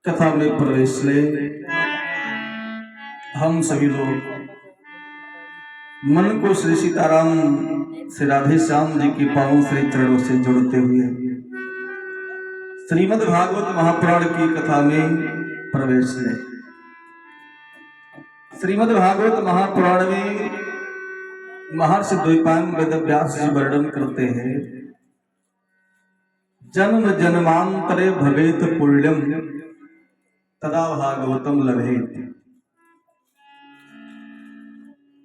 कथा में प्रवेश ले हम सभी लोग मन को श्री सीताराम से राधे श्याम जी की पावन श्री चरणों से जोड़ते हुए श्रीमद् भागवत महापुराण की कथा में प्रवेश ले। श्रीमद् भागवत महापुराण में महर्षि द्वैपायन वेद व्यास जी वर्णन करते हैं, जन्म जन्मांतरे भवेत पुण्यम तदा भागवतम लभेत।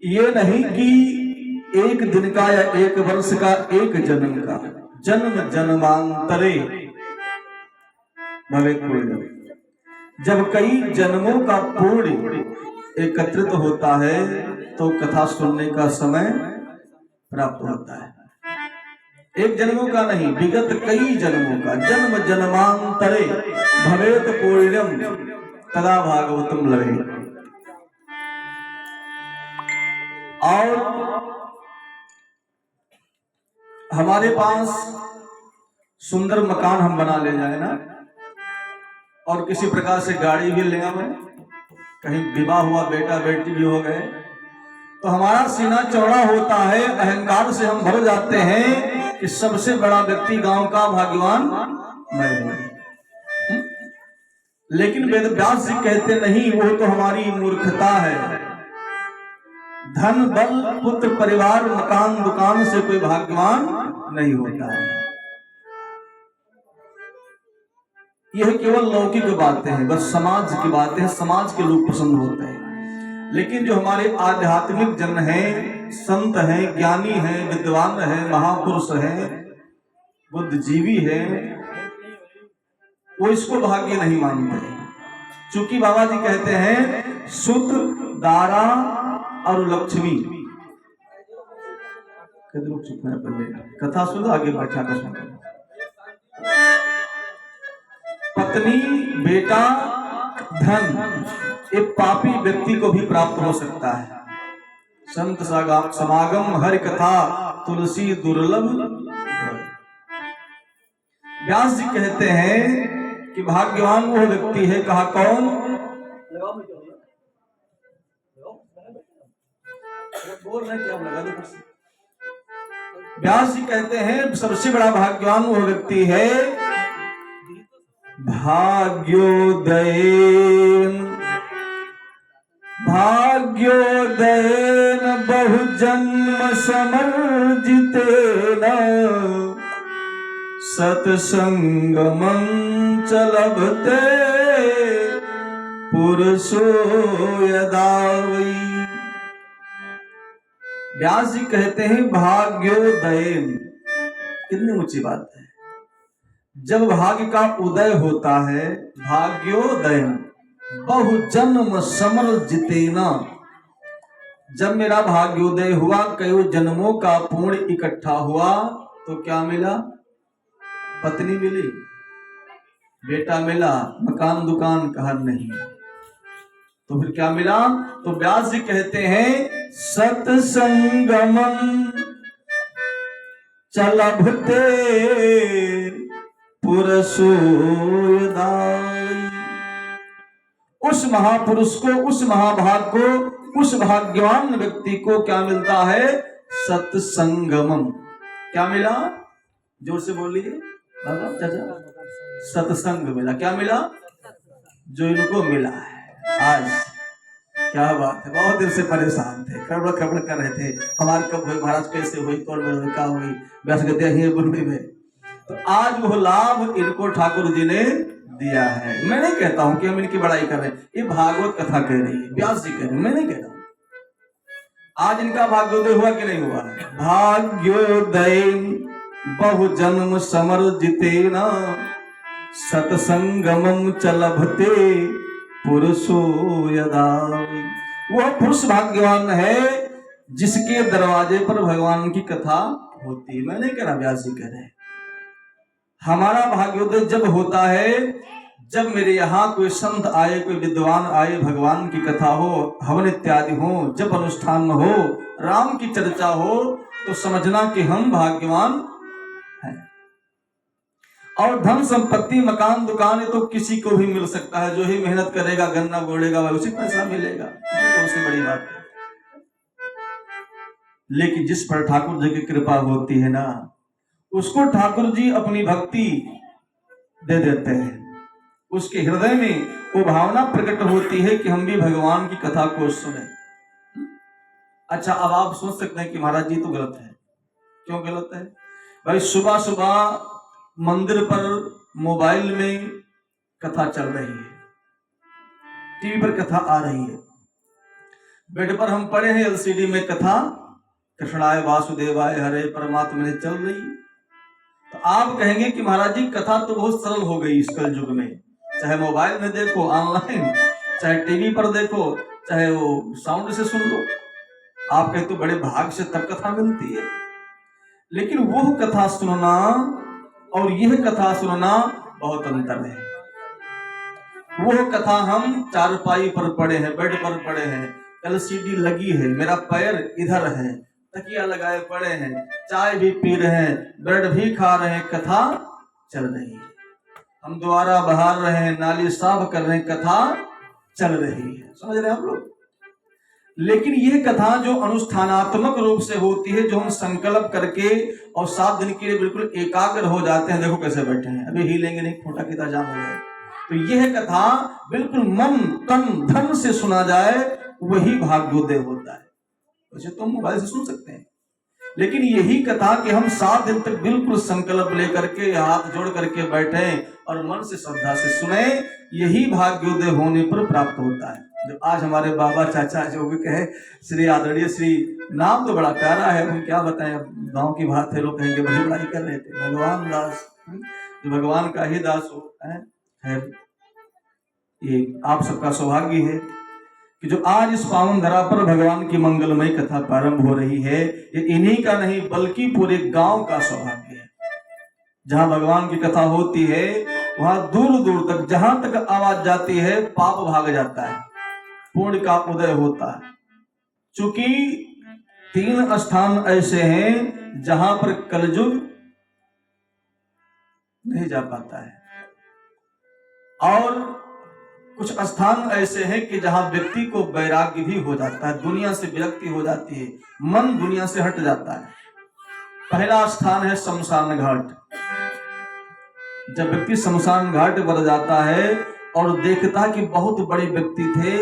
ये नहीं कि एक दिन का या एक वर्ष का, एक जन्म का, जन्म जन्मांतरे भवेत पुण्यम। जब कई जन्मों का पुण्य एकत्रित होता है तो कथा सुनने का समय प्राप्त होता है। एक जन्मों का नहीं, विगत कई जन्मों का, जन्म जन्मांतरे भवेत पुण्यम तदा भागवतम लभेत। और हमारे पास सुंदर मकान हम बना ले जाए ना, और किसी प्रकार से गाड़ी भी ले आए, कहीं विवाह हुआ, बेटा बेटी भी हो गए, तो हमारा सीना चौड़ा होता है, अहंकार से हम भर जाते हैं कि सबसे बड़ा व्यक्ति गांव का भाग्यवान मैं हूं। लेकिन वेद व्यास जी कहते नहीं, वो तो हमारी मूर्खता है। धन बल पुत्र परिवार मकान दुकान से कोई भाग्यवान नहीं होता है। यह केवल लौकिक बातें हैं, बस समाज की बातें हैं, समाज के लोग पसंद होते हैं। लेकिन जो हमारे आध्यात्मिक जन हैं, संत हैं, ज्ञानी हैं, विद्वान हैं, महापुरुष हैं, बुद्धिजीवी हैं, वो इसको भाग्य नहीं मानते। चूंकि बाबा जी कहते हैं सुत दारा और लक्ष्मी, कथा सुन आगे बैठा कर सुन। पत्नी बेटा धन एक पापी व्यक्ति को भी प्राप्त हो सकता है। संत समागम हरि कथा तुलसी दुर्लभ। व्यास जी कहते हैं कि भाग्यवान वो व्यक्ति है, कहा कौन? व्यास जी कहते हैं सबसे बड़ा भाग्यवान वो व्यक्ति है भाग्योदयेन बहुजन्म समर्जितेन सत्संगमं च लभते पुरुषो यदा वै। व्यास जी कहते हैं भाग्योदयेन, कितनी ऊंची बात है। जब भाग्य का उदय होता है, भाग्योदयन बहुजन्म समर्जितेन, जब मेरा भाग्योदय हुआ, कई जन्मों का पुण्य इकट्ठा हुआ, तो क्या मिला? पत्नी मिली, बेटा मिला, मकान दुकान कहा नहीं, तो फिर क्या मिला? तो व्यास जी कहते हैं सत्संगमं च लभते पुरुषो यदा। उस महापुरुष को, उस महाभाग को, उस भाग्यवान व्यक्ति को क्या मिलता है? सत्संगमम। क्या मिला? जोर से बोलिए बाबा चाचा। सत्संग मिला। क्या मिला? जो इनको मिला है आज। क्या बात है, बहुत देर से परेशान थे, खबड़ खबड़ कर रहे थे, हमारे कब हुई महाराज, कैसे हुई, कौन में क्या हुई, व्यास कहते हैं बुढ़ी में। तो आज वो लाभ इनको ठाकुर जी ने दिया है। मैं नहीं कहता हूं कि हम इनकी बड़ाई कर रहे हैं, ये भागवत कथा कह रही है, व्यास जी कह रहे हैं, मैं नहीं कह रहा। आज इनका भाग्योदय हुआ कि नहीं हुआ? भाग्योदय बहुजन्म समर्जितेन सत्संगमं च लभते पुरुषो यदा। वह पुरुष भाग्यवान है जिसके दरवाजे पर भगवान की कथा होती। मैं नहीं कह रहा, व्यास जी कह रहे हैं। हमारा भाग्योदय जब होता है, जब मेरे यहाँ कोई संत आए, कोई विद्वान आए, भगवान की कथा हो, हवन इत्यादि हो, जब अनुष्ठान हो, राम की चर्चा हो, तो समझना कि हम भाग्यवान हैं। और धन संपत्ति मकान दुकान ये तो किसी को भी मिल सकता है, जो ही मेहनत करेगा गन्ना बोड़ेगा वह उसी पैसा मिलेगा, कौन सी बड़ी बात है। लेकिन जिस पर ठाकुर जी की कृपा होती है ना, उसको ठाकुर जी अपनी भक्ति दे देते हैं, उसके हृदय में वो भावना प्रकट होती है कि हम भी भगवान की कथा को सुने। अच्छा, अब आप सोच सकते हैं कि महाराज जी तो गलत है। क्यों गलत है भाई? सुबह सुबह मंदिर पर मोबाइल में कथा चल रही है, टीवी पर कथा आ रही है, बेड पर हम पड़े हैं एलसीडी में कथा कृष्णाय वासुदेवाय हरे परमात्मा ने चल रही। तो आप कहेंगे कि महाराज जी कथा तो बहुत सरल हो गई इस कल युग में, चाहे मोबाइल में देखो ऑनलाइन, चाहे टीवी पर देखो, चाहे वो साउंड से सुन लो। आप कहते तो बड़े भाग से तब कथा मिलती है। लेकिन वो कथा सुनना और यह कथा सुनना बहुत अंतर है। वो कथा हम चारपाई पर पड़े हैं, बेड पर पड़े हैं, एलसीडी लगी है, मेरा पैर इधर है, तकिया लगाए पड़े हैं, चाय भी पी रहे हैं, ब्रेड भी खा रहे हैं, कथा चल रही है। हम द्वारा बहार रहे हैं, नाली साफ कर रहे हैं, कथा चल रही है। समझ रहे हैं आप लोग? लेकिन यह कथा जो अनुष्ठानात्मक रूप से होती है, जो हम संकल्प करके और 7 दिन के लिए बिल्कुल एकाग्र हो जाते हैं, देखो कैसे बैठे हैं, अभी हिलेंगे नहीं, फोटा कितना जाम हो गया। तो यह कथा बिल्कुल मन तन धन से सुना जाए, वही भाग्योदय होता है। वैसे तो मोबाइल से सुन सकते हैं, लेकिन यही कथा कि हम 7 दिन तक बिल्कुल संकल्प लेकर के हाथ जोड़ करके बैठे और मन से श्रद्धा से सुने, यही भाग्योदय होने पर प्राप्त होता है। जो आज हमारे बाबा चाचा जो भी कहे श्री आदरणीय श्री, नाम तो बड़ा प्यारा है, हम क्या बताएं, गांव की बात है, लोग कहेंगे बड़ी बड़ाई कर रहे थे, भगवान दास, जो भगवान का ही दास हो है। ये आप सबका सौभाग्य है कि जो आज इस पावन धरा पर भगवान की मंगलमय कथा प्रारंभ हो रही है, ये इन्हीं का नहीं बल्कि पूरे गांव का सौभाग्य है। जहां भगवान की कथा होती है वहां दूर दूर तक, जहां तक आवाज जाती है, पाप भाग जाता है, पुण्य का उदय होता है। चूंकि 3 स्थान ऐसे हैं जहां पर कलयुग नहीं जा पाता है, और कुछ स्थान ऐसे हैं कि जहां व्यक्ति को वैराग्य भी हो जाता है, दुनिया से विरक्ति हो जाती है, मन दुनिया से हट जाता है। पहला स्थान है शमशान घाट। जब व्यक्ति शमशान घाट पर जाता है और देखता है कि बहुत बड़े व्यक्ति थे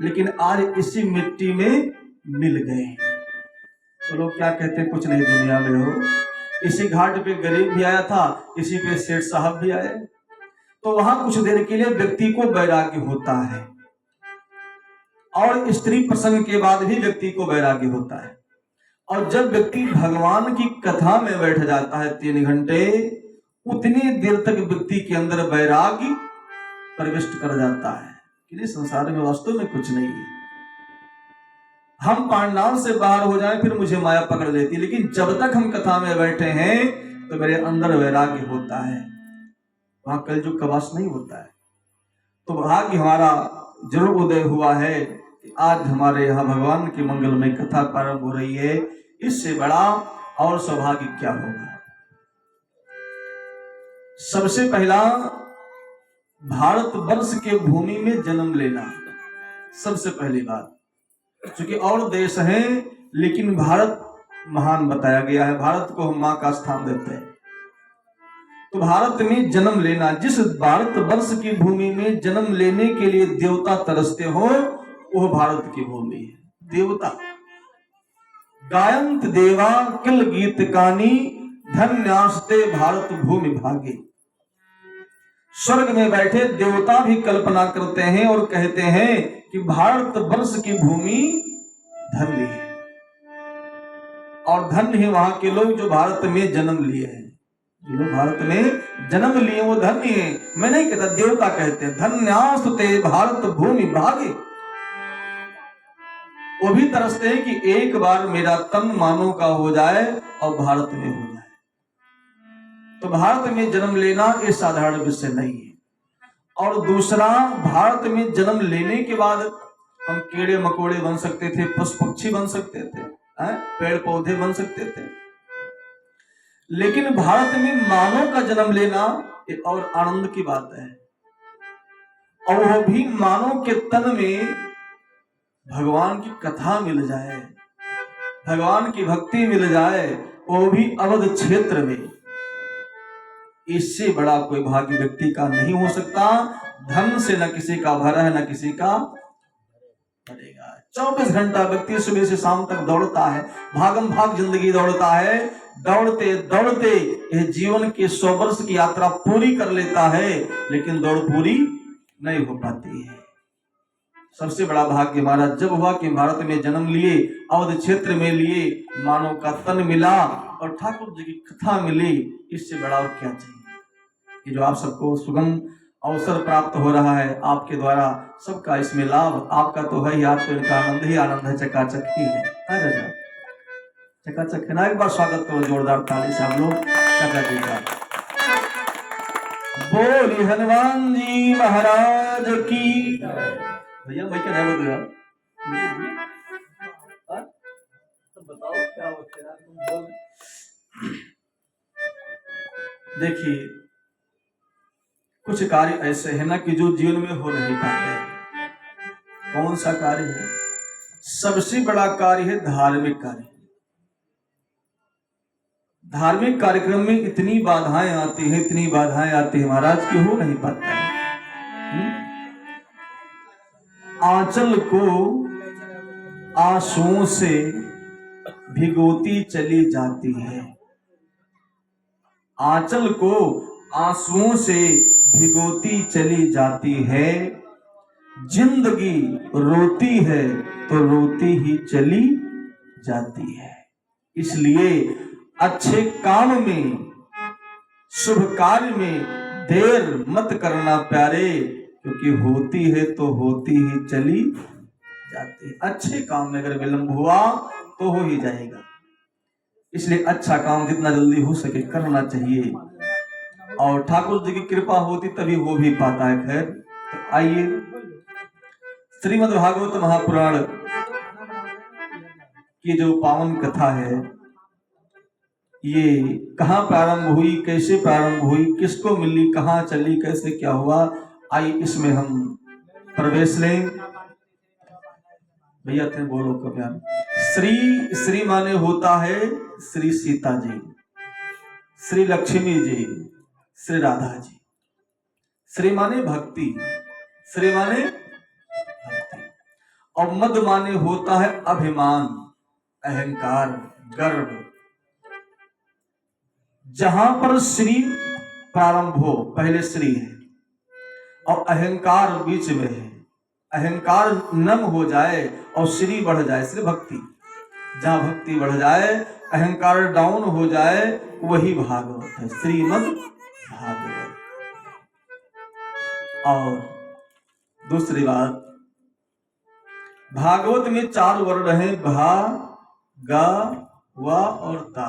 लेकिन आज इसी मिट्टी में मिल गए, तो लोग क्या कहते हैं, कुछ नहीं दुनिया में हो, इसी घाट पे गरीब भी आया था, इसी पे सेठ साहब भी आए। तो वहां कुछ देर के लिए व्यक्ति को वैराग्य होता है, और स्त्री प्रसंग के बाद भी व्यक्ति को वैराग्य होता है। और जब व्यक्ति भगवान की कथा में बैठ जाता है 3 घंटे, उतनी देर तक व्यक्ति के अंदर वैराग्य प्रविष्ट कर जाता है कि संसार में वास्तव में कुछ नहीं है। हम पांडाल से बाहर हो जाएं फिर मुझे माया पकड़ लेती, लेकिन जब तक हम कथा में बैठे हैं तो मेरे अंदर वैराग्य होता है, वहां कलयुग का वास नहीं होता है। तो भाग्य हमारा जरूर उदय हुआ है कि आज हमारे यहाँ भगवान की मंगलमय कथा प्रारंभ हो रही है। इससे बड़ा और सौभाग्य क्या होगा। सबसे पहला, भारत वर्ष के भूमि में जन्म लेना, सबसे पहली बात। क्योंकि और देश हैं लेकिन भारत महान बताया गया है, भारत को हम मां का स्थान देते हैं। तो भारत में जन्म लेना, जिस भारत वर्ष की भूमि में जन्म लेने के लिए देवता तरसते हो, वह भारत की भूमि है। देवता गायंत देवा किल गीत कानी, धन्यास्ते भारत भूमि भागे। स्वर्ग में बैठे देवता भी कल्पना करते हैं और कहते हैं कि भारत वर्ष की भूमि धन्य है, और धन्य है वहां के लोग जो भारत में जन्म लिए हैं। जो लोग भारत में जन्म लिए वो धन्य है। मैं नहीं कहता, देवता कहते हैं धन्यास्ते भारत भूमि भागे। वो भी तरसते हैं कि एक बार मेरा तन मानो का हो जाए और भारत में हो जाए। तो भारत में जन्म लेना ये साधारण विषय नहीं है। और दूसरा, भारत में जन्म लेने के बाद हम कीड़े मकोड़े बन सकते थे, पशु पक्षी बन सकते थे, पेड़ पौधे बन सकते थे, लेकिन भारत में मानव का जन्म लेना एक और आनंद की बात है। और वो भी मानव के तन में भगवान की कथा मिल जाए, भगवान की भक्ति मिल जाए, वो भी अवध क्षेत्र में। इससे बड़ा कोई भाग्य व्यक्ति का नहीं हो सकता। धन से न किसी का भरा है, न किसी का भरेगा। 24 घंटा व्यक्ति सुबह से शाम तक दौड़ता है, भागम भाग जिंदगी दौड़ता है। दौड़ते दौड़ते ये जीवन के 100 वर्ष की यात्रा पूरी कर लेता है, लेकिन दौड़ पूरी नहीं हो पाती है। सबसे बड़ा भाग्य महाराज जब हुआ कि भारत में जन्म लिए, अवध क्षेत्र में लिए, मानव का तन मिला और ठाकुर जी की कथा मिली। इससे बड़ा और क्या चाहिए। ये जो आप सबको सुगम अवसर प्राप्त हो रहा है आपके द्वारा, सबका इसमें लाभ आपका तो है ही, आप तो इनका आनंद ही आनंद है, चकाचक ही है। राजा चकाचक है ना। एक बार स्वागत करो जोरदार ताली से हम लोग चाचा जी का। बोली हनुमान जी महाराज की। भैया मैं क्या बोल रहा बताओ क्या बोल। देखिए कुछ कार्य ऐसे है ना कि जो जीवन में हो नहीं पाते। कौन सा कार्य है? सबसे बड़ा कार्य है धार्मिक कार्य। धार्मिक कार्यक्रम में इतनी बाधाएं आती हैं, इतनी बाधाएं आती है महाराज कि हो नहीं पाता है। आंचल को आंसुओं से भिगोती चली जाती है। आंचल को आंसुओं से भिगोती चली जाती है। जिंदगी रोती है तो रोती ही चली जाती है। इसलिए अच्छे काम में, शुभ कार्य में देर मत करना प्यारे, क्योंकि होती है तो होती ही चली जाती है। अच्छे काम में अगर विलंब हुआ तो हो ही जाएगा। इसलिए अच्छा काम जितना जल्दी हो सके करना चाहिए, और ठाकुर जी की कृपा होती तभी हो भी पाता है। खैर तो आइए श्रीमद् भागवत महापुराण की जो पावन कथा है, ये कहाँ प्रारंभ हुई, कैसे प्रारंभ हुई, किसको मिली, कहाँ चली, कैसे क्या हुआ, आइए इसमें हम प्रवेश लें। भैया थे बोलो कब यार। श्री माने होता है श्री सीता जी, श्री लक्ष्मी जी, श्री राधा जी। श्री माने भक्ति, श्री माने भक्ति, और मद माने होता है अभिमान, अहंकार, गर्व। जहां पर श्री प्रारंभ हो पहले श्री है, और अहंकार बीच में है। अहंकार नम हो जाए और श्री बढ़ जाए, श्री भक्ति। जहां भक्ति बढ़ जाए, अहंकार डाउन हो जाए, वही भागवत है, श्रीमद् भागवत। और दूसरी बात, भागवत में 4 वर्ण हैं, भा, गा, वा और ता।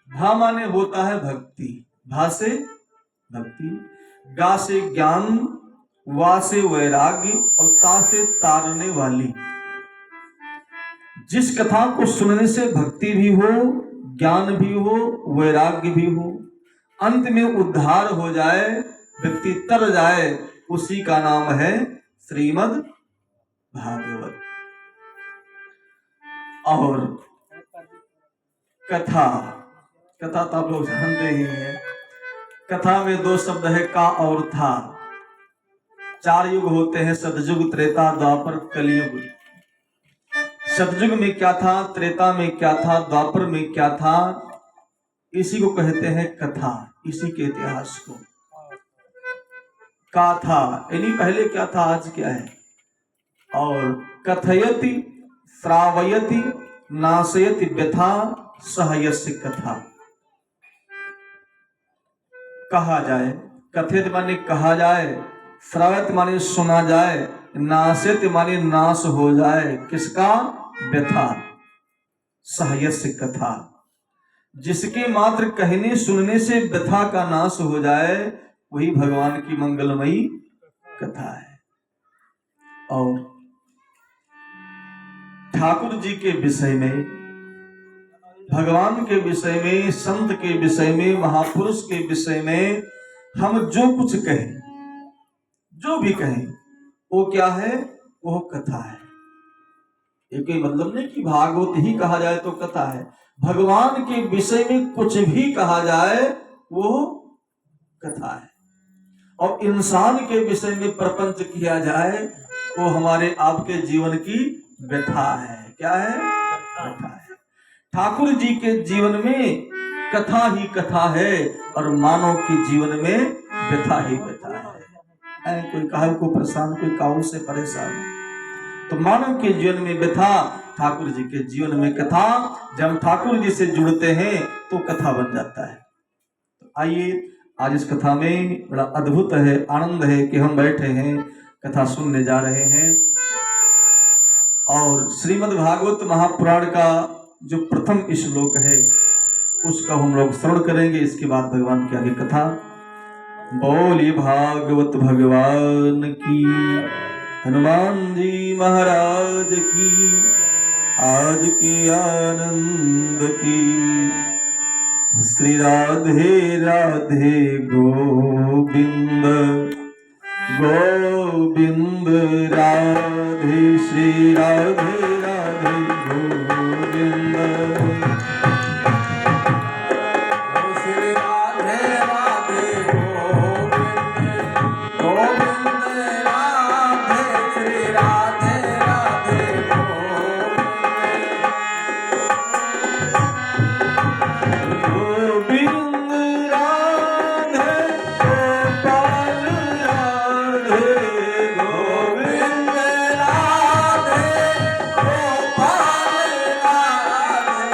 भा माने होता है भक्ति, भा से भक्ति, गा से ज्ञान, वा से वैराग्य और ता से तारने वाली। जिस कथा को सुनने से भक्ति भी हो, ज्ञान भी हो, वैराग्य भी हो, अंत में उद्धार हो जाए, व्यक्ति तर जाए, उसी का नाम है श्रीमद् भागवत। और कथा, कथा तो आप लोग जानते ही हैं। कथा में 2 शब्द है, का और था। 4 युग होते हैं, सतयुग, त्रेता, द्वापर, कलयुग। सतयुग में क्या था, त्रेता में क्या था, द्वापर में क्या था, इसी को कहते हैं कथा, इसी के इतिहास को कथा। यानी पहले क्या था, आज क्या है। और कथयति, श्रावयति, नाशयति व्यथा, सहयस्य कथा। कहा जाए, कथित माने कहा जाए, श्रावयत माने सुना जाए, नाशयत माने नाश हो जाए, किसका, व्यथा, सहयस्य कथा। जिसके मात्र कहने सुनने से व्यथा का नाश हो जाए, वही भगवान की मंगलमयी कथा है। और ठाकुर जी के विषय में, भगवान के विषय में, संत के विषय में, महापुरुष के विषय में हम जो कुछ कहें, जो भी कहें, वो क्या है? वो कथा है। ये कोई मतलब नहीं कि भागवत ही कहा जाए तो कथा है। भगवान के विषय में कुछ भी कहा जाए वो कथा है। और इंसान के विषय में प्रपंच किया जाए वो हमारे आपके जीवन की व्यथा है। क्या है? व्यथा है। ठाकुर जी के जीवन में कथा ही कथा है और मानव के जीवन में व्यथा ही व्यथा है। कोई काहू को परेशान, कोई काहू से परेशान, तो मानव के जीवन में व्यथा, ठाकुर जी के जीवन में कथा। जब ठाकुर जी से जुड़ते हैं तो कथा बन जाता है। तो आइए आज इस कथा में बड़ा अद्भुत है, आनंद है कि हम बैठे हैं, कथा सुनने जा रहे हैं। और श्रीमद् भागवत महापुराण का जो प्रथम श्लोक है उसका हम लोग श्रवण करेंगे। इसके बाद भगवान की आगे कथा। बोलिए भागवत भगवान की, हनुमान जी महाराज की, आज के आनंद की। श्री राधे राधे गोविंद गोविंद राधे, श्री राधे राधे गोविंद। श्री राधे राधे गोविंद गोविंद राधे, श्री राधे राधे गोविंद राधे गोपाल राधे, गोविंद राधे गोपाल राधे,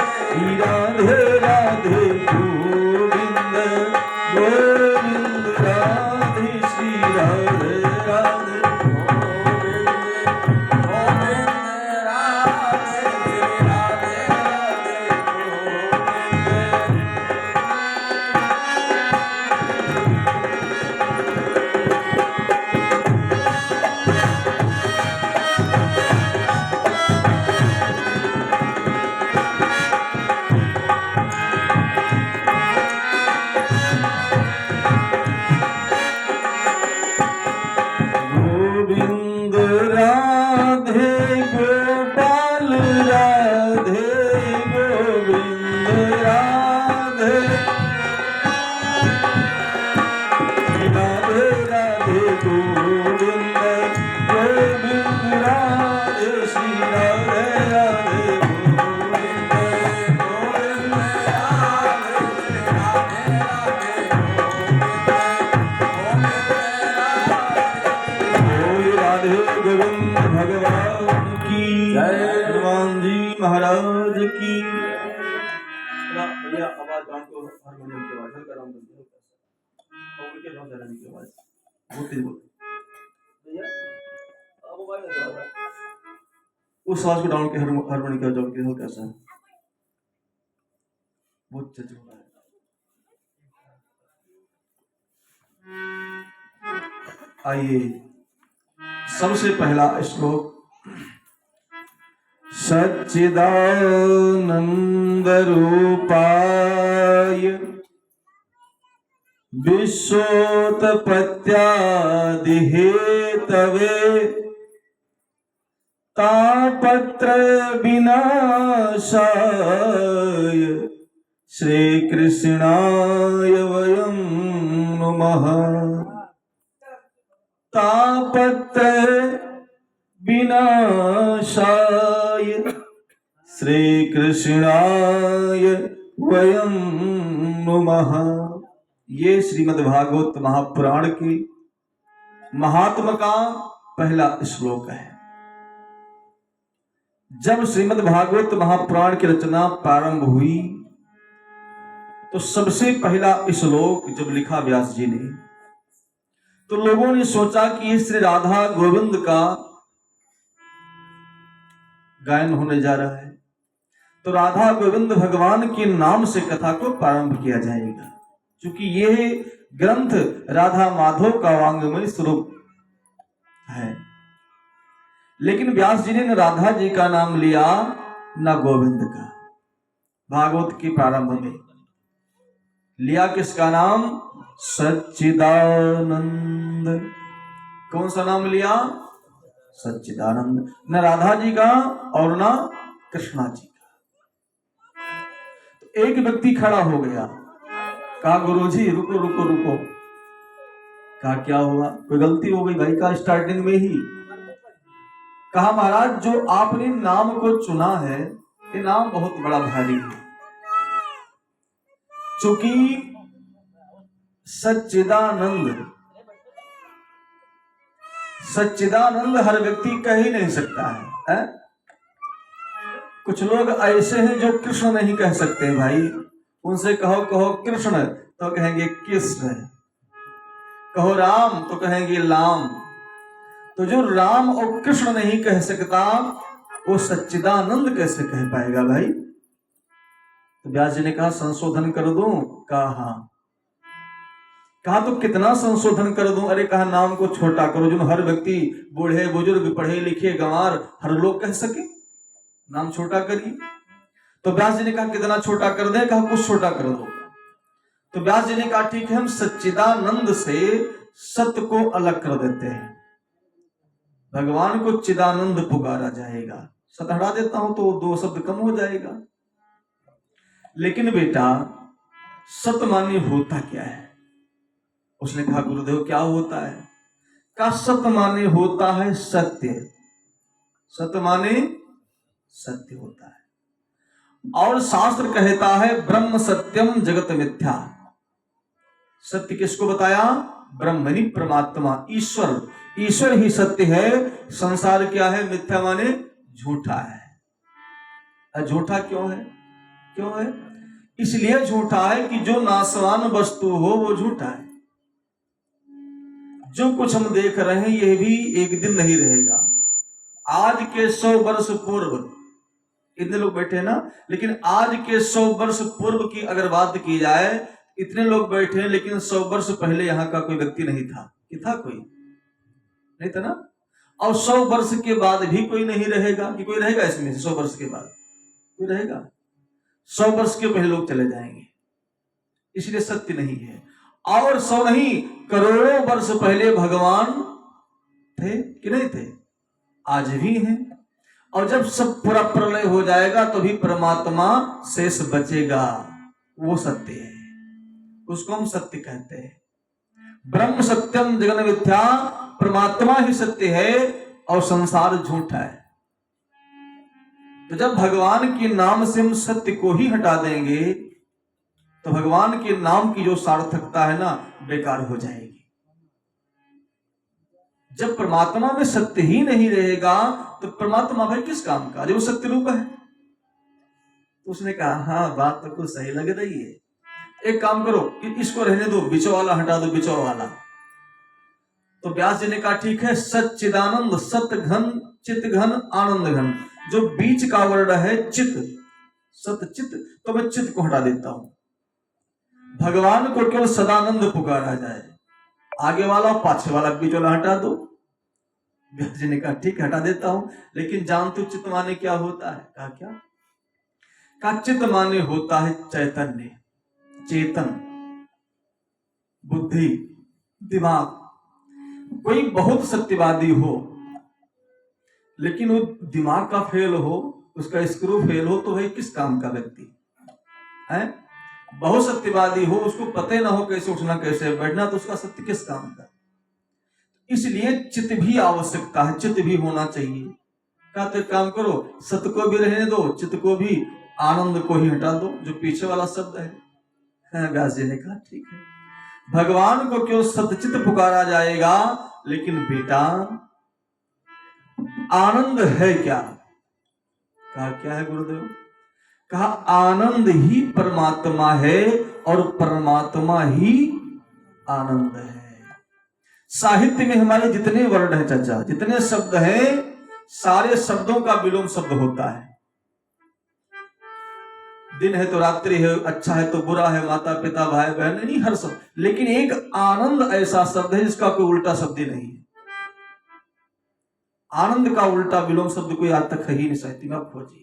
राधे राधे गोविंद गोविंद राधे, श्री राधे राधे गोविंद गोविंद राधे, श्री राधे राधे गोविंद राधे गोपाल राधे, गोविंद राधे राधे राधे गोविंद गोविंद राधे, श्री राधे राधे गोविंद गोविंद राधे, श्री राधे राधे गोविंद राधे गोविंद भगवान की जय, हनुमान जी महाराज की। भैया आवाज डाउन को, हारमोनियम की आवाज हल्का डाउन कर दो, और उनके बहुत ज्यादा की आवाज बहुत तेज बोल भैया। अब मोबाइल में चला रहा है, उस आवाज को डाउन के, हारमोनियम की आवाज डाउन के हल्का सा, बहुत तेज हो रहा है। आइए सबसे पहला श्लोक। सच्चिदानंद रूपाय विश्वोत्पत्त्यादि हेतवे, तापत्र विनाशाय श्री कृष्णाय वयं नमः। तापत्र विनाशाय श्री कृष्णाय वयं नमः। ये श्रीमद् भागवत महापुराण के महात्म का पहला श्लोक है। जब श्रीमद् भागवत महापुराण की रचना प्रारंभ हुई तो सबसे पहला श्लोक जब लिखा व्यास जी ने, तो लोगों ने सोचा कि ये श्री राधा गोविंद का गायन होने जा रहा है, तो राधा गोविंद भगवान के नाम से कथा को प्रारंभ किया जाएगा, क्योंकि यह ग्रंथ राधा माधव का वांग्मय स्वरूप है। लेकिन व्यास जी ने न राधा जी का नाम लिया न गोविंद का। भागवत के प्रारंभ में लिया किसका नाम? सच्चिदानंद। कौन सा नाम लिया? सच्चिदानंद। न राधा जी का और न कृष्णा जी का। तो एक व्यक्ति खड़ा हो गया, कहा गुरुजी रुको रुको रुको। कहा क्या हुआ? कोई गलती हो गई भाई? का स्टार्टिंग में ही कहा महाराज जो आपने नाम को चुना है ये नाम बहुत बड़ा भारी है, चूंकि सच्चिदानंद, सच्चिदानंद हर व्यक्ति कह ही नहीं सकता है, कुछ लोग ऐसे हैं जो कृष्ण नहीं कह सकते भाई। उनसे कहो कहो कृष्ण तो कहेंगे कृष्ण, कहो राम तो कहेंगे लाम। तो जो राम और कृष्ण नहीं कह सकता वो सच्चिदानंद कैसे कह पाएगा भाई? तो व्यास जी ने कहा संशोधन कर दूं? कहा कहा तो कितना संशोधन कर दूं? अरे कहा नाम को छोटा करो, जो हर व्यक्ति बूढ़े बुजुर्ग पढ़े लिखे गंवार हर लोग कह सके, नाम छोटा करिए। तो व्यास जी ने कहा कितना छोटा कर दे? कहा कुछ छोटा कर दो। तो व्यास जी ने कहा ठीक है, हम सच्चिदानंद से सत्य को अलग कर देते हैं। भगवान को चिदानंद पुकारा जाएगा, सत हटा देता हूं तो दो शब्द कम हो जाएगा। लेकिन बेटा सत माने होता क्या है? उसने कहा गुरुदेव क्या होता है? का सत माने होता है सत्य, सत माने सत्य होता है। और शास्त्र कहता है ब्रह्म सत्यम जगत मिथ्या। सत्य किसको बताया? ब्रह्मणि परमात्मा, ईश्वर, ईश्वर ही सत्य है। संसार क्या है? मिथ्या माने झूठा है। झूठा क्यों है? क्यों है? इसलिए झूठा है कि जो नाशवान वस्तु हो वो झूठा है। जो कुछ हम देख रहे हैं यह भी एक दिन नहीं रहेगा। आज के 100 वर्ष पूर्व, इतने लोग बैठे हैं ना, लेकिन आज के 100 वर्ष पूर्व की अगर बात की जाए, इतने लोग बैठे हैं लेकिन 100 वर्ष पहले यहाँ का कोई व्यक्ति नहीं था। कि था? कोई नहीं था ना। और 100 वर्ष के बाद भी कोई नहीं रहेगा। कि कोई रहेगा इसमें? 100 वर्ष के बाद कोई रहेगा? 100 वर्ष के पहले लोग चले जाएंगे। इसलिए सत्य नहीं है। और 100 नहीं, करोड़ों वर्ष पहले भगवान थे कि नहीं थे? आज भी हैं। और जब सब पूरा प्रलय हो जाएगा तो भी परमात्मा शेष बचेगा। वो सत्य है, उसको हम सत्य कहते हैं। ब्रह्म सत्यम जगन मिथ्या, परमात्मा ही सत्य है और संसार झूठा है। तो जब भगवान के नाम से हम सत्य को ही हटा देंगे तो भगवान के नाम की जो सार्थकता है ना बेकार हो जाएगी। जब परमात्मा में सत्य ही नहीं रहेगा तो परमात्मा भाई किस काम का? जो सत्य रूप है। तो उसने कहा हाँ बात तो कुछ सही लग रही है, एक काम करो इसको रहने दो, बिचो वाला हटा दो, बिचो वाला। तो व्यास जी ने कहा ठीक है, सच्चिदानंद, सत घन, चित घन, आनंद घन। जो बीच का वर्ण है चित, सत चित, तो मैं चित को हटा देता हूं। भगवान को केवल सदानंद पुकारा जाए, आगे वाला पाछे वाला बीच वाला हटा दो। व्यास जी ने कहा ठीक हटा देता हूं, लेकिन जान तू चित्त माने क्या होता है? कहा क्या? कहा चित्त माने होता है चैतन्य, चेतन, बुद्धि, दिमाग। कोई बहुत सत्यवादी हो लेकिन वो दिमाग का फेल हो, उसका स्क्रू फेल हो, तो भाई किस काम का व्यक्ति है? बहुत सत्यवादी हो, उसको पता ना हो कैसे उठना कैसे बैठना, तो उसका सत्य किस काम का? इसलिए चित्त भी आवश्यकता है, चित्त भी होना चाहिए। क्या तो काम करो, सत्य को भी रहने दो, चित्त को भी, आनंद को ही हटा दो, जो पीछे वाला शब्द है। व्यास जी ने कहा ठीक है, भगवान को क्यों सतचित पुकारा जाएगा, लेकिन बेटा आनंद है क्या? कहा क्या है गुरुदेव? कहा आनंद ही परमात्मा है और परमात्मा ही आनंद है। साहित्य में हमारे जितने वर्ण है चाचा, जितने शब्द हैं, सारे शब्दों का विलोम शब्द होता है। दिन है तो रात्रि है, अच्छा है तो बुरा है, माता पिता भाई बहन, नहीं हर शब्द। लेकिन एक आनंद ऐसा शब्द है जिसका कोई उल्टा शब्द ही नहीं है। आनंद का उल्टा विलोम शब्द कोई आज तक है ही नहीं साहित्य में, खोजिए।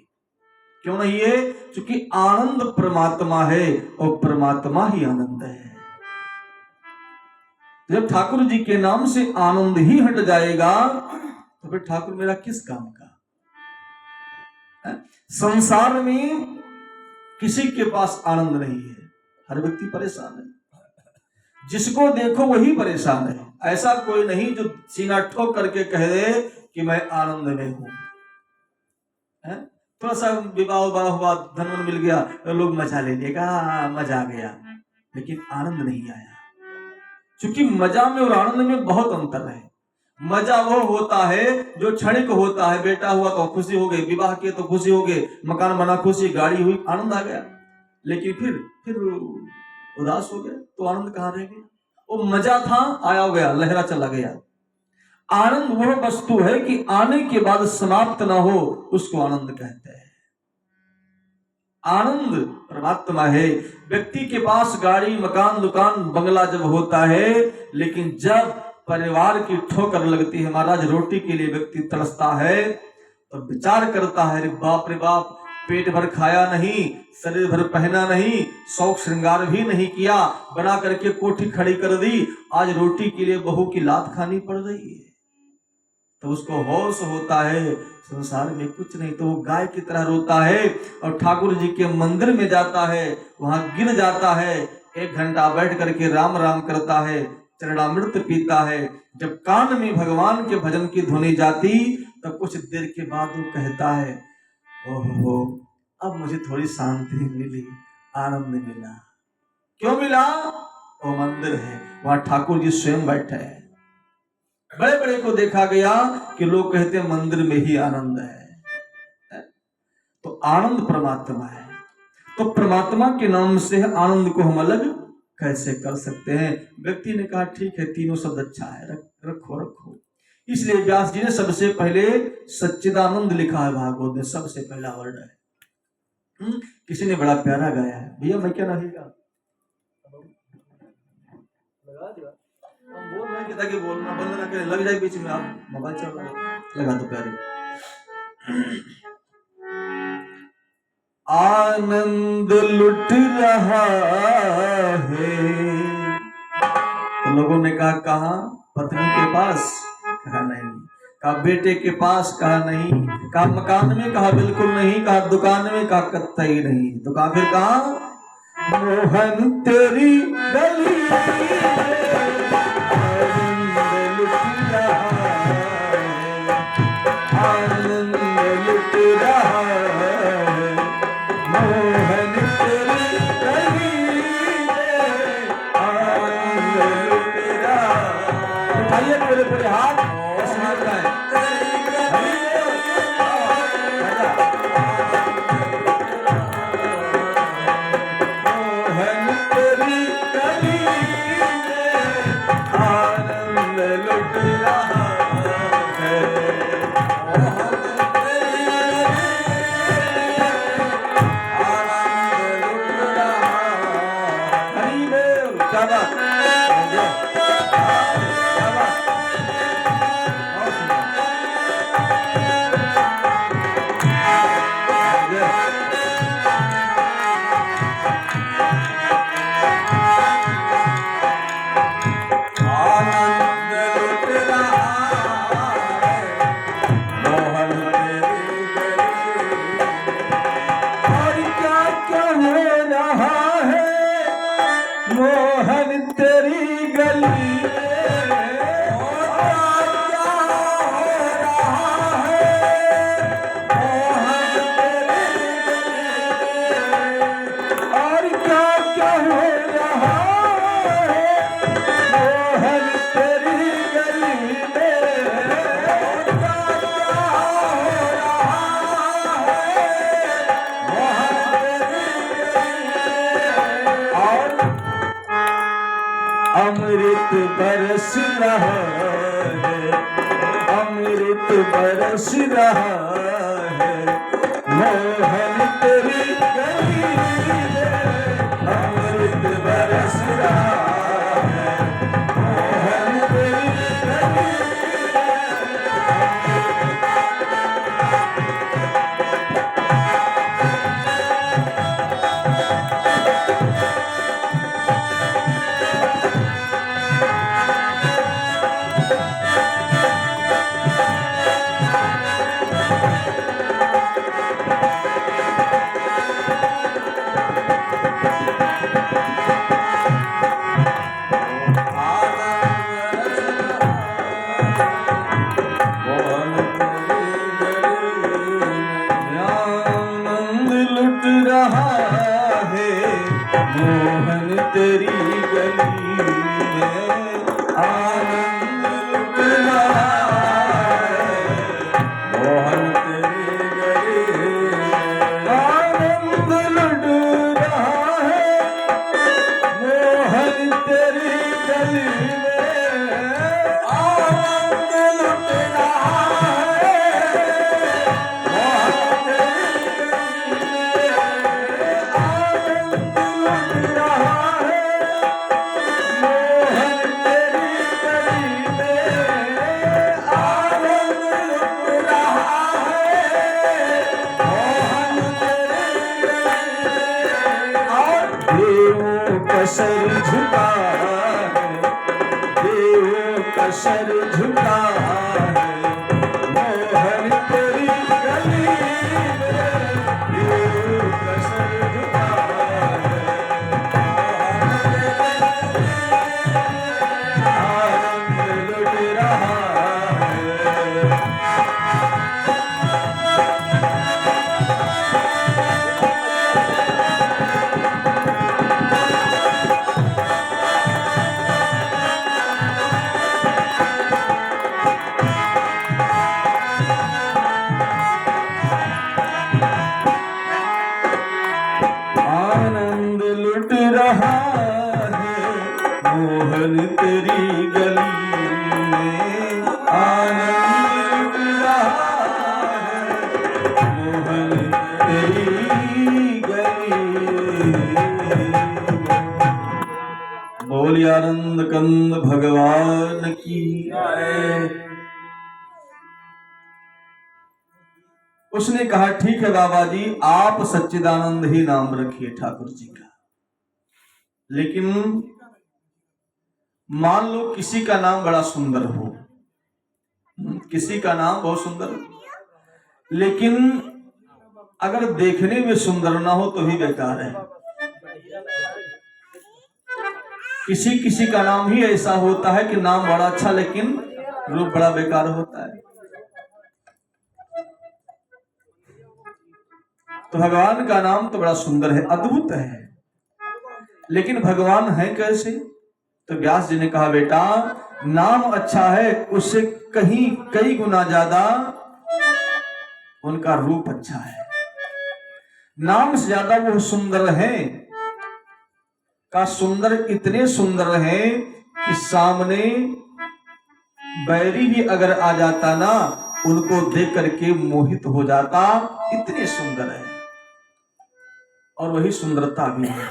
क्यों नहीं है? क्योंकि आनंद परमात्मा है और परमात्मा ही आनंद है। जब ठाकुर जी के नाम से आनंद ही हट जाएगा तो फिर ठाकुर मेरा किस काम का? है? संसार में किसी के पास आनंद नहीं है, हर व्यक्ति परेशान है, जिसको देखो वही परेशान है। ऐसा कोई नहीं जो सीना ठोक करके कह दे कि मैं आनंद में हूं। थोड़ा सा विवाह हुआ, धन मिल गया, लोग मजा ले लेगा, मजा आ गया, लेकिन आनंद नहीं आया। क्योंकि मजा में और आनंद में बहुत अंतर है। मजा वो होता है जो क्षणिक होता है, बेटा हुआ तो खुशी हो गई, विवाह किए तो खुशी हो गई, मकान बना खुशी, गाड़ी हुई आनंद आ गया, लेकिन फिर उदास हो गया तो आनंद कहाँ रह गया? वो मजा था, आया गया, लहरा चला गया। आनंद वह वस्तु है कि आने के बाद समाप्त ना हो, उसको आनंद कहते हैं। आनंद परमात्मा है। व्यक्ति के पास गाड़ी, मकान, दुकान, बंगला जब होता है, लेकिन जब परिवार की ठोकर लगती है, महाराज रोटी के लिए व्यक्ति तरसता है, तो विचार करता है, बाप रे बाप, पेट भर खाया नहीं, शरीर भर पहना नहीं, शौक श्रृंगार भी नहीं किया, बना करके कोठी खड़ी कर दी, आज रोटी के लिए बहू की लात खानी पड़ रही है। तो उसको होश होता है संसार में कुछ नहीं, तो वो गाय की तरह रोता है और ठाकुर जी के मंदिर में जाता है, वहां गिर जाता है, 1 घंटा बैठ करके राम राम करता है, चरणामृत पीता है। जब कान में भगवान के भजन की ध्वनि जाती तो कुछ देर के बाद वो कहता है, ओहो अब मुझे थोड़ी शांति मिली, आनंद मिला। क्यों मिला? वो मंदिर है, वहां ठाकुर जी स्वयं बैठे हैं। बड़े बड़े को देखा गया कि लोग कहते हैं मंदिर में ही आनंद है। तो आनंद परमात्मा है। तो परमात्मा के नाम से आनंद को हम अलग कैसे कर सकते हैं? व्यक्ति ने कहा ठीक है, तीनों शब्द अच्छा है, रखो। इसलिए व्यास जी ने सबसे पहले सच्चिदानंद लिखा है भागवत में, सबसे पहला वर्ड है। किसी ने बड़ा प्यारा गाया है, भैया मैं क्या नहीं गा लगा दिया, हम बोल रहे हैं ताकि बोलना बंद ना करें, लग जाए बीच में, आप मोबाइल चल रहा है, लगा दो प्यारे। आनंद लुट रहा है। तो लोगों ने कहा कहाँ? पत्नी के पास? कहा नहीं। कहा बेटे के पास? कहा नहीं। कहा मकान में? कहा बिल्कुल नहीं। कहा दुकान में? कहा कतई नहीं। तो कहा फिर कहा? मोहन तेरी गली आनंद लुट रहा है, मोहन तेरी गली आनंद लुट रहा है। उठाइए पूरे पूरे हाथ, स्मार्ट गाएं। मोहन तेरी गली आनंद लुट रहा है। अमृत बरस रहा है, अमृत बरस रहा है, मोहन तेरी गली में अमृत बरस रहा है, मोहन तेरी गली तेरी गली में आनंद लुट रहा है, मोहन तेरी गली में आनंद लुट रहा है, मोहन तेरी गली में आनंद लुट रहा है, मोहन सर झुका है, देवों का सर झुका है, मोहन तेरी गली में देवों का सर झुका है, आनंद लुट रहा है। आनंद लुट रहा है, मोहन तेरी गली में आनंद लुट रहा है, मोहन तेरी गली में। बोलिए आनंद कंद भगवान की जय। उसने कहा ठीक है बाबा जी, आप सच्चिदानंद ही नाम रखिए ठाकुर जी का, लेकिन मान लो किसी का नाम बड़ा सुंदर हो, किसी का नाम बहुत सुंदर हो, लेकिन अगर देखने में सुंदर ना हो तो भी बेकार है। किसी किसी का नाम ही ऐसा होता है कि नाम बड़ा अच्छा लेकिन रूप बड़ा बेकार होता है। तो भगवान का नाम तो बड़ा सुंदर है, अद्भुत है, लेकिन भगवान है कैसे? तो व्यास जी ने कहा बेटा नाम अच्छा है, उससे कहीं कई गुना ज्यादा उनका रूप अच्छा है। नाम से ज्यादा वो सुंदर है, का सुंदर इतने सुंदर है कि सामने बैरी भी अगर आ जाता ना, उनको देख करके मोहित हो जाता, इतने सुंदर है। और वही सुंदरता भी है।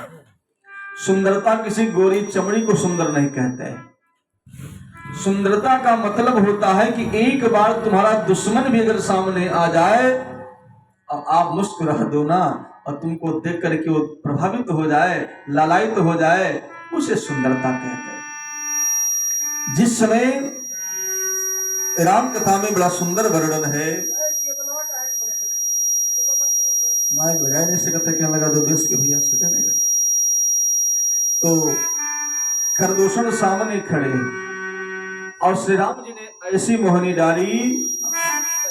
सुंदरता किसी गोरी चमड़ी को सुंदर नहीं कहते हैं। सुंदरता का मतलब होता है कि एक बार तुम्हारा दुश्मन भी अगर सामने आ जाए और आप मुस्कुरा दो ना, और तुमको देख करके वो प्रभावित हो जाए, लालायित हो जाए, उसे सुंदरता कहते हैं। जिस समय राम कथा में बड़ा सुंदर वर्णन है, माइक लगाए जैसे कहते क्या लगा दो बेस के भैया सुने नहीं लगा। तो खरदूषण सामने खड़े और श्री राम जी ने ऐसी मोहनी डाली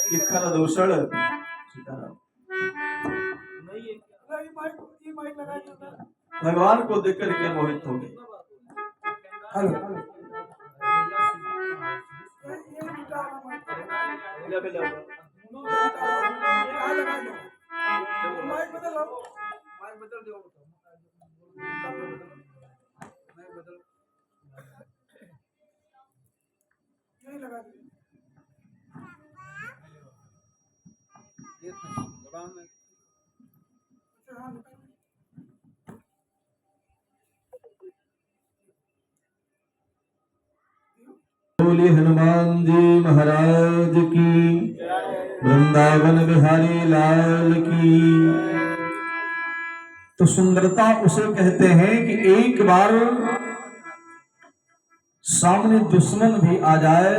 कि खरदूषण भगवान को देख करके मोहित हो गए। बोलिए हनुमान जी महाराज की, वृंदावन बिहारी लाल की। तो सुंदरता उसे कहते हैं कि एक बार सामने दुश्मन भी आ जाए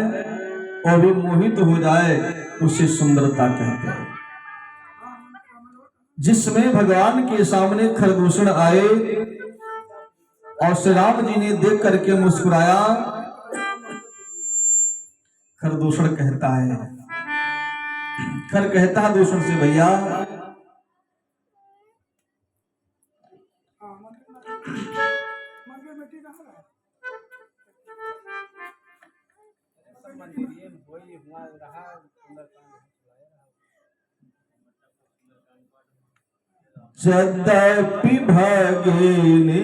और भी मोहित हो जाए, उसे सुंदरता कहते हैं। जिसमें भगवान के सामने खरदूषण आए और श्री राम जी ने देख करके मुस्कुराया, खरदूषण कहता है, खर कहता है दूषण से भैया यद्यपि भगिनी